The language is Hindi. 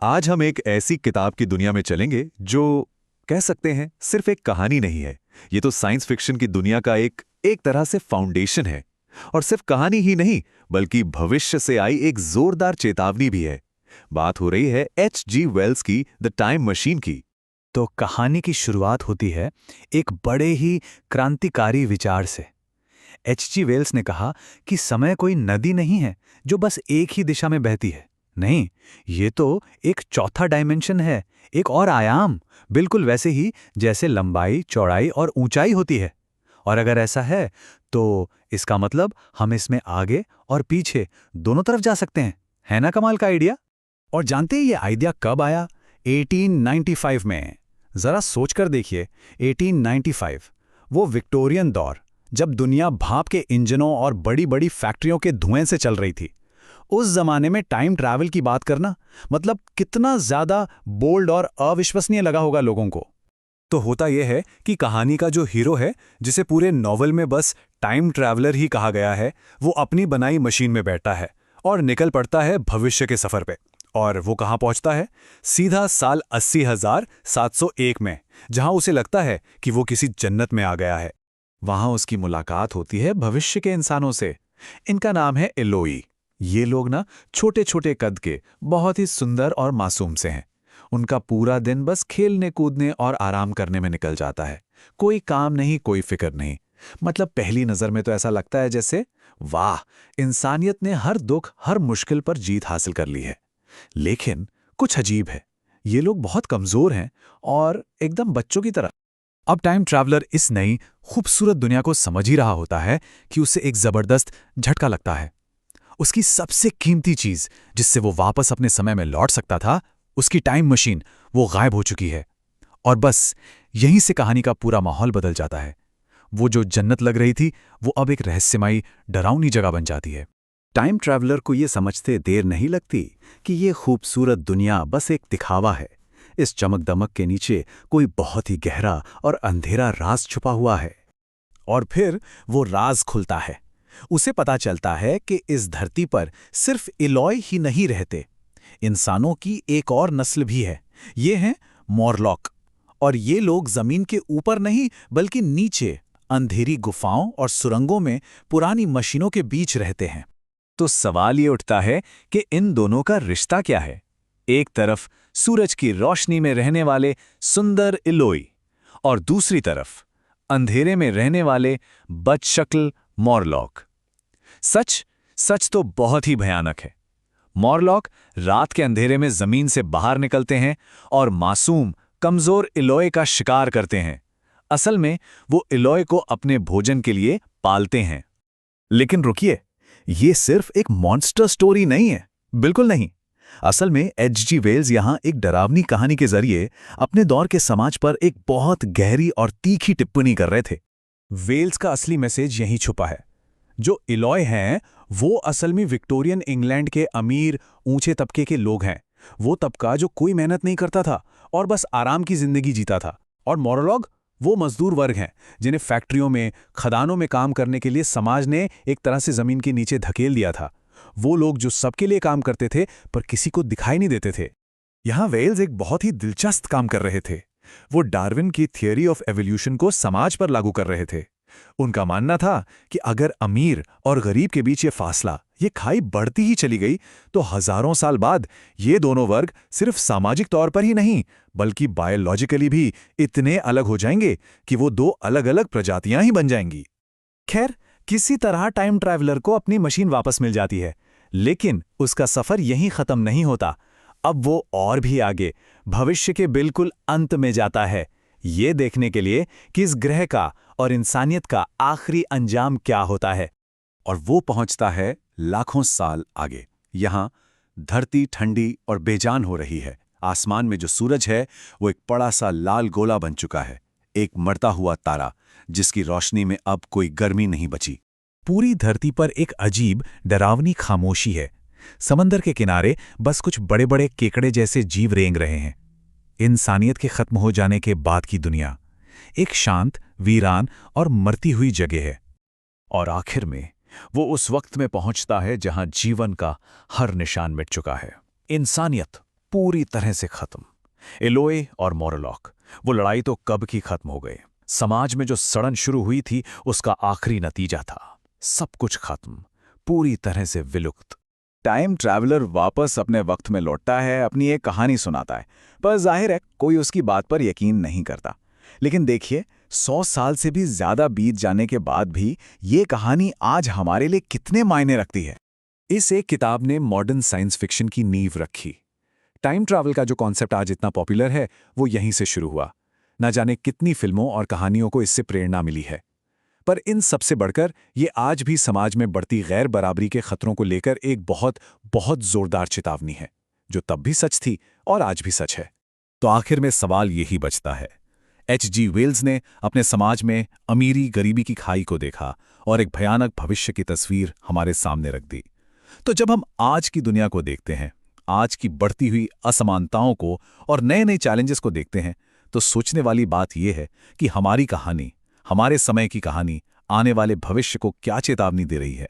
आज हम एक ऐसी किताब की दुनिया में चलेंगे जो कह सकते हैं सिर्फ एक कहानी नहीं है। ये तो साइंस फिक्शन की दुनिया का एक एक तरह से फाउंडेशन है। और सिर्फ कहानी ही नहीं, बल्कि भविष्य से आई एक जोरदार चेतावनी भी है। बात हो रही है H.G. वेल्स की द टाइम मशीन की। तो कहानी की शुरुआत होती है एक बड़े ही क्रांतिकारी विचार से। H.G. वेल्स ने कहा कि समय कोई नदी नहीं है जो बस एक ही दिशा में बहती है। नहीं, ये तो एक चौथा डायमेंशन है, एक और आयाम, बिल्कुल वैसे ही जैसे लंबाई, चौड़ाई और ऊंचाई होती है। और अगर ऐसा है तो इसका मतलब हम इसमें आगे और पीछे दोनों तरफ जा सकते हैं। है ना कमाल का आइडिया? और जानते हैं ये आइडिया कब आया? 1895 में। जरा सोचकर देखिए, 1895, वो विक्टोरियन दौर, जब दुनिया भाप के इंजनों और बड़ी बड़ी फैक्ट्रियों के धुएं से चल रही थी। उस जमाने में टाइम ट्रैवल की बात करना मतलब कितना ज्यादा बोल्ड और अविश्वसनीय लगा होगा लोगों को। तो होता यह है कि कहानी का जो हीरो है, जिसे पूरे नॉवल में बस टाइम ट्रैवलर ही कहा गया है, वो अपनी बनाई मशीन में बैठता है और निकल पड़ता है भविष्य के सफर पे। और वो कहाँ पहुंचता है? सीधा साल 80,701 में, जहां उसे लगता है कि वो किसी जन्नत में आ गया है। वहां उसकी मुलाकात होती है भविष्य के इंसानों से। इनका नाम है एलोई। ये लोग ना छोटे छोटे कद के, बहुत ही सुंदर और मासूम से हैं। उनका पूरा दिन बस खेलने कूदने और आराम करने में निकल जाता है। कोई काम नहीं, कोई फिक्र नहीं। मतलब पहली नजर में तो ऐसा लगता है जैसे वाह, इंसानियत ने हर दुख, हर मुश्किल पर जीत हासिल कर ली है। लेकिन कुछ अजीब है, ये लोग बहुत कमजोर हैं और एकदम बच्चों की तरह। अब टाइम ट्रैवलर इस नई खूबसूरत दुनिया को समझ ही रहा होता है कि उसे एक जबरदस्त झटका लगता है। उसकी सबसे कीमती चीज, जिससे वो वापस अपने समय में लौट सकता था, उसकी टाइम मशीन, वो गायब हो चुकी है। और बस यहीं से कहानी का पूरा माहौल बदल जाता है। वो जो जन्नत लग रही थी, वो अब एक रहस्यमयी, डरावनी जगह बन जाती है। टाइम ट्रैवलर को ये समझते देर नहीं लगती कि ये खूबसूरत दुनिया बस एक दिखावा है। इस चमक दमक के नीचे कोई बहुत ही गहरा और अंधेरा राज छुपा हुआ है। और फिर वो राज खुलता है। उसे पता चलता है कि इस धरती पर सिर्फ इलॉय ही नहीं रहते, इंसानों की एक और नस्ल भी है। ये हैं मॉरलॉक। और ये लोग जमीन के ऊपर नहीं, बल्कि नीचे, अंधेरी गुफाओं और सुरंगों में पुरानी मशीनों के बीच रहते हैं। तो सवाल ये उठता है कि इन दोनों का रिश्ता क्या है? एक तरफ सूरज की रोशनी में रहने वाले सुंदर इलोई, और दूसरी तरफ अंधेरे में रहने वाले बदशक्ल मॉरलॉक। सच तो बहुत ही भयानक है। मॉरलॉक रात के अंधेरे में जमीन से बाहर निकलते हैं और मासूम, कमजोर इलोय का शिकार करते हैं। असल में वो इलोय को अपने भोजन के लिए पालते हैं। लेकिन रुकिए, ये सिर्फ एक मॉन्स्टर स्टोरी नहीं है। बिल्कुल नहीं। असल में H.G. वेल्स यहाँ एक डरावनी कहानी के जरिए अपने दौर के समाज पर एक बहुत गहरी और तीखी टिप्पणी कर रहे थे। वेल्स का असली मैसेज यहीं छुपा है। जो इलॉय हैं, वो असल में विक्टोरियन इंग्लैंड के अमीर, ऊंचे तबके के लोग हैं। वो तबका जो कोई मेहनत नहीं करता था और बस आराम की जिंदगी जीता था। और मॉरलॉग वो मजदूर वर्ग हैं जिन्हें फैक्ट्रियों में, खदानों में काम करने के लिए समाज ने एक तरह से जमीन के नीचे धकेल दिया था। वो लोग जो सबके लिए काम करते थे पर किसी को दिखाई नहीं देते थे। यहाँ वेल्स एक बहुत ही दिलचस्प काम कर रहे थे। वो डार्विन की थियरी ऑफ एवोल्यूशन को समाज पर लागू कर रहे थे। उनका मानना था कि अगर अमीर और गरीब के बीच ये फासला, ये खाई बढ़ती ही चली गई, तो हजारों साल बाद ये दोनों वर्ग सिर्फ सामाजिक तौर पर ही नहीं, बल्कि बायोलॉजिकली भी इतने अलग हो जाएंगे कि वो दो अलग अलग प्रजातियां ही बन जाएंगी। खैर, किसी तरह टाइम ट्रैवलर को अपनी मशीन वापस मिल जाती है, लेकिन उसका सफर यहीं खत्म नहीं होता। अब वो और भी आगे, भविष्य के बिल्कुल अंत में जाता है, ये देखने के लिए कि इस ग्रह का और इंसानियत का आखिरी अंजाम क्या होता है। और वो पहुंचता है लाखों साल आगे। यहाँ धरती ठंडी और बेजान हो रही है। आसमान में जो सूरज है, वो एक बड़ा सा लाल गोला बन चुका है, एक मरता हुआ तारा, जिसकी रोशनी में अब कोई गर्मी नहीं बची। पूरी धरती पर एक अजीब, डरावनी खामोशी है। समंदर के किनारे बस कुछ बड़े बड़े केकड़े जैसे जीव रेंग रहे हैं। इंसानियत के खत्म हो जाने के बाद की दुनिया एक शांत, वीरान और मरती हुई जगह है। और आखिर में वो उस वक्त में पहुंचता है जहां जीवन का हर निशान मिट चुका है। इंसानियत पूरी तरह से खत्म। एलोय और मोरलॉक, वो लड़ाई तो कब की खत्म हो गई। समाज में जो सड़न शुरू हुई थी उसका आखिरी नतीजा था। सब कुछ खत्म, पूरी तरह से विलुप्त। टाइम ट्रैवलर वापस अपने वक्त में लौटता है, अपनी एक कहानी सुनाता है, पर जाहिर है कोई उसकी बात पर यकीन नहीं करता। लेकिन देखिए, 100 साल से भी ज्यादा बीत जाने के बाद भी ये कहानी आज हमारे लिए कितने मायने रखती है। इस एक किताब ने मॉडर्न साइंस फिक्शन की नींव रखी। टाइम ट्रैवल का जो कॉन्सेप्ट आज इतना पॉपुलर है वो यहीं से शुरू हुआ। न जाने कितनी फिल्मों और कहानियों को इससे प्रेरणा मिली है। पर इन सबसे बढ़कर ये आज भी समाज में बढ़ती गैर बराबरी के खतरों को लेकर एक बहुत बहुत जोरदार चेतावनी है, जो तब भी सच थी और आज भी सच है। तो आखिर में सवाल यही बचता है। H.G. वेल्स ने अपने समाज में अमीरी गरीबी की खाई को देखा और एक भयानक भविष्य की तस्वीर हमारे सामने रख दी। तो जब हम आज की दुनिया को देखते हैं, आज की बढ़ती हुई असमानताओं को और नए नए चैलेंजेस को देखते हैं, तो सोचने वाली बात यह है कि हमारी कहानी, हमारे समय की कहानी आने वाले भविष्य को क्या चेतावनी दे रही है।